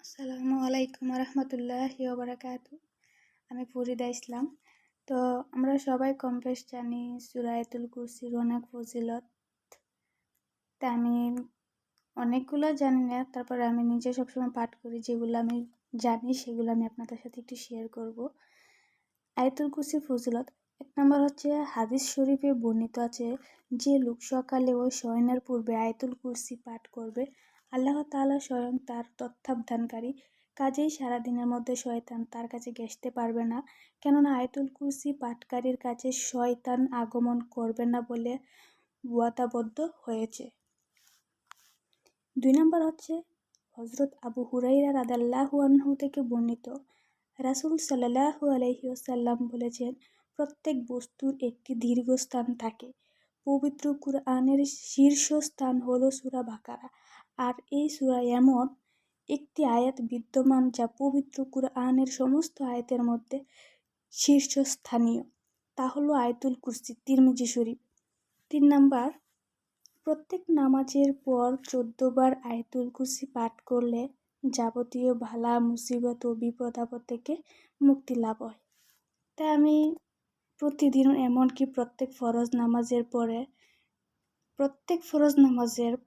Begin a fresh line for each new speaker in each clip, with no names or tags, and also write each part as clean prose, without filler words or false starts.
আসসালামু আলাইকুম রহমতুল্লাহি ওয়া বারাকাতু। আমি ফরিদা ইসলাম। তো আমরা সবাই কম বেশ জানি সূরা আয়াতুল কুরসির অনেক ফজিলত। তা আমি অনেকগুলো জানি না, তারপরে আমি নিজে সবসময় পাঠ করি। যেগুলো আমি জানি সেগুলো আমি আপনাদের সাথে একটু শেয়ার করব। আয়াতুল কুরসির ফজিলত ১ নম্বর হচ্ছে, হাদিস শরীফে বর্ণিত আছে, যে লোক সকালে ও শয়নের পূর্বে আয়াতুল কুরসি পাঠ করবে, আল্লাহ তাআলা স্বয়ং তার তত্ত্বাবধানকারী, কাজেই সারাদিনের মধ্যে শয়তান তার কাছে ঘেঁষতে পারবে না, কেননা আয়াতুল কুরসি পাঠকারীর কাছে শয়তান আগমন করবে না বলে ওয়াদাবদ্ধ হয়েছে। ২ নম্বর হচ্ছে, হযরত আবু হুরায়রা রাদিয়াল্লাহু আনহু থেকে বর্ণিত, রাসূল সাল্লাল্লাহু আলাইহি ওয়াসাল্লাম বলেছেন, প্রত্যেক বস্তুর একটি দীর্ঘস্থান থাকে। পবিত্র কুরআনের শীর্ষস্থান হলো সূরা বাকারা, আর এই সূরায় এমন একটি আয়াত বিদ্যমান যা পবিত্র কুরআনের সমস্ত আয়াতের মধ্যে শীর্ষস্থানীয়, তা হলো আয়াতুল কুরসি, তিরমিজি শরীফ। ৩ নাম্বার, প্রত্যেক নামাজের পর ১৪ বার আয়াতুল কুরসি পাঠ করলে যাবতীয় বালা মুসিবত ও বিপদ আপদ থেকে মুক্তি লাভ হয়। তাই আমি প্রতিদিন, এমনকি প্রত্যেক ফরজ নামাজের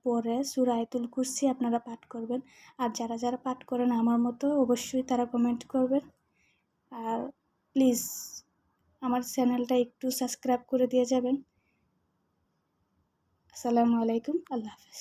পরে সূরা আয়াতুল কুরসি আপনারা পাঠ করবেন। আর যারা যারা পাঠ করেন আমার মতো, অবশ্যই তারা কমেন্ট করবেন। আর প্লিজ আমার চ্যানেলটা একটু সাবস্ক্রাইব করে দিয়ে যাবেন। আসসালামু আলাইকুম, আল্লাহ হাফেজ।